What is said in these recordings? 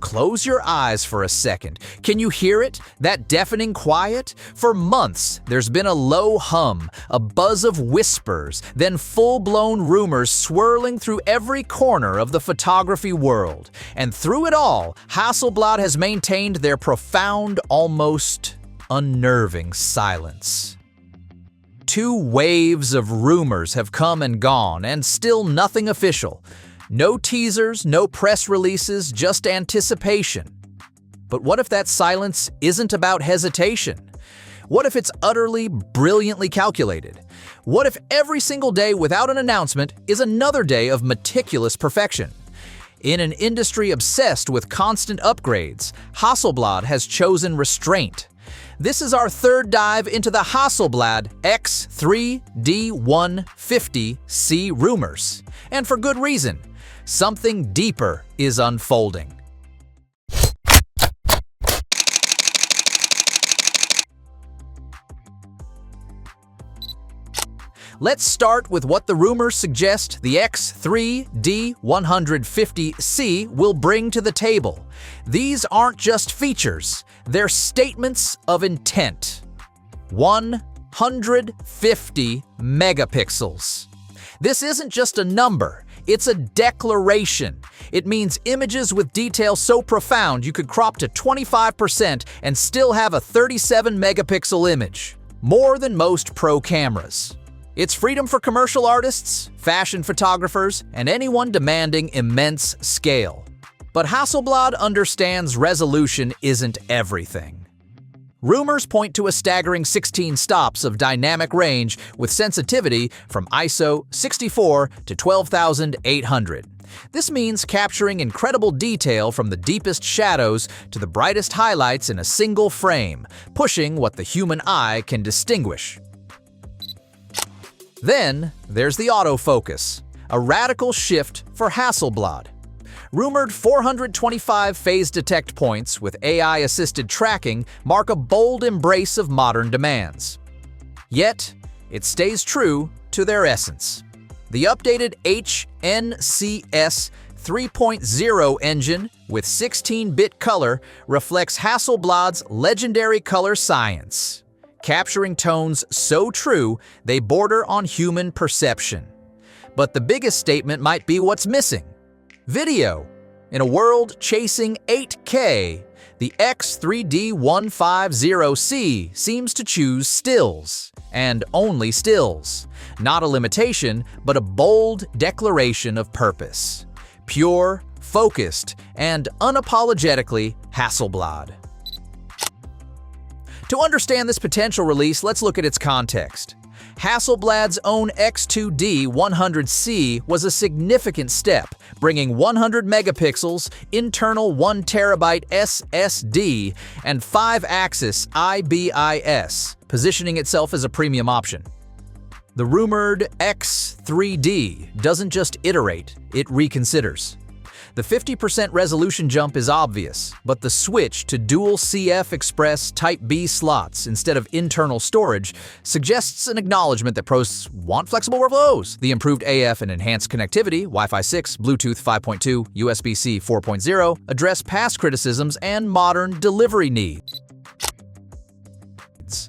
Close your eyes for a second. Can you hear it? That deafening quiet? For months, there's been a low hum, a buzz of whispers, then full-blown rumors swirling through every corner of the photography world. And through it all, Hasselblad has maintained their profound, almost unnerving silence. 2 waves of rumors have come and gone, and still nothing official. No teasers, no press releases, just anticipation. But what if that silence isn't about hesitation? What if it's utterly, brilliantly calculated? What if every single day without an announcement is another day of meticulous perfection? In an industry obsessed with constant upgrades, Hasselblad has chosen restraint. This is our 3rd dive into the Hasselblad X3D 150C rumors. And for good reason. Something deeper is unfolding. Let's start with what the rumors suggest the X3D 150C will bring to the table. These aren't just features, they're statements of intent. 150 megapixels. This isn't just a number, it's a declaration. It means images with detail so profound you could crop to 25% and still have a 37 megapixel image. More than most pro cameras. It's freedom for commercial artists, fashion photographers, and anyone demanding immense scale. But Hasselblad understands resolution isn't everything. Rumors point to a staggering 16 stops of dynamic range with sensitivity from ISO 64 to 12,800. This means capturing incredible detail from the deepest shadows to the brightest highlights in a single frame, pushing what the human eye can distinguish. Then, there's the autofocus, a radical shift for Hasselblad. Rumored 425 phase detect points with AI-assisted tracking mark a bold embrace of modern demands. Yet, it stays true to their essence. The updated HNCS 3.0 engine with 16-bit color reflects Hasselblad's legendary color science, capturing tones so true they border on human perception. But the biggest statement might be what's missing. Video. In a world chasing 8K, the X3D 150C seems to choose stills, and only stills. Not a limitation, but a bold declaration of purpose. Pure, focused, and unapologetically Hasselblad. To understand this potential release, let's look at its context. Hasselblad's own X2D 100C was a significant step, bringing 100 megapixels, internal 1 terabyte SSD, and 5-axis IBIS, positioning itself as a premium option. The rumored X3D doesn't just iterate, it reconsiders. The 50% resolution jump is obvious, but the switch to dual CF Express Type B slots instead of internal storage suggests an acknowledgement that pros want flexible workflows. The improved AF and enhanced connectivity, Wi-Fi 6, Bluetooth 5.2, USB-C 4.0, address past criticisms and modern delivery needs.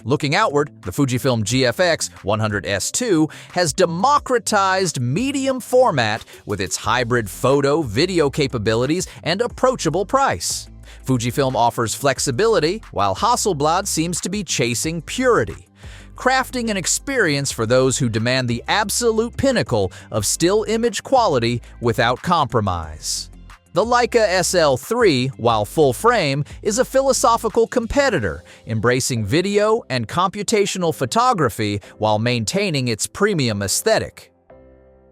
Looking outward, the Fujifilm GFX 100S2 has democratized medium format with its hybrid photo-video capabilities and approachable price. Fujifilm offers flexibility, while Hasselblad seems to be chasing purity, crafting an experience for those who demand the absolute pinnacle of still image quality without compromise. The Leica SL3, while full frame, is a philosophical competitor, embracing video and computational photography while maintaining its premium aesthetic.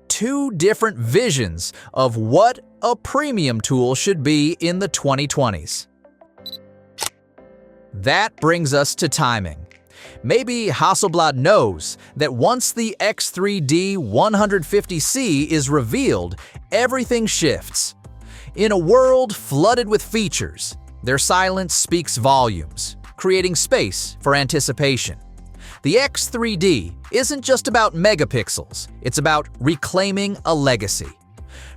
2 different visions of what a premium tool should be in the 2020s. That brings us to timing. Maybe Hasselblad knows that once the X3D 150C is revealed, everything shifts. In a world flooded with features, their silence speaks volumes, creating space for anticipation. The X3D isn't just about megapixels, it's about reclaiming a legacy.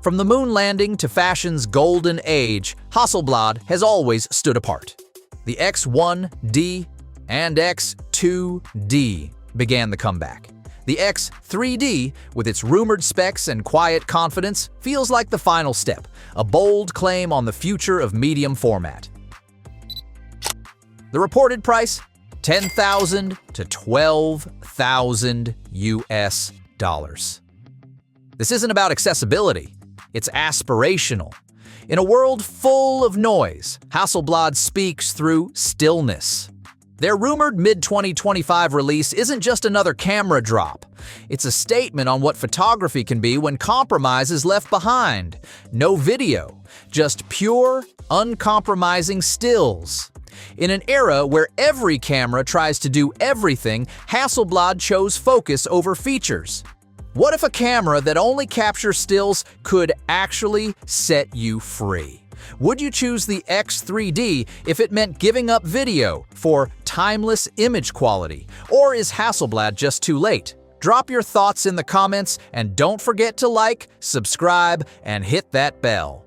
From the moon landing to fashion's golden age, Hasselblad has always stood apart. The X1D and X2D began the comeback. The X3D, with its rumored specs and quiet confidence, feels like the final step, a bold claim on the future of medium format. The reported price? $10,000 to $12,000 US. This isn't about accessibility, it's aspirational. In a world full of noise, Hasselblad speaks through stillness. Their rumored mid-2025 release isn't just another camera drop. It's a statement on what photography can be when compromise is left behind. No video, just pure, uncompromising stills. In an era where every camera tries to do everything, Hasselblad chose focus over features. What if a camera that only captures stills could actually set you free? Would you choose the X3D if it meant giving up video for timeless image quality? Or is Hasselblad just too late? Drop your thoughts in the comments and don't forget to like, subscribe, and hit that bell.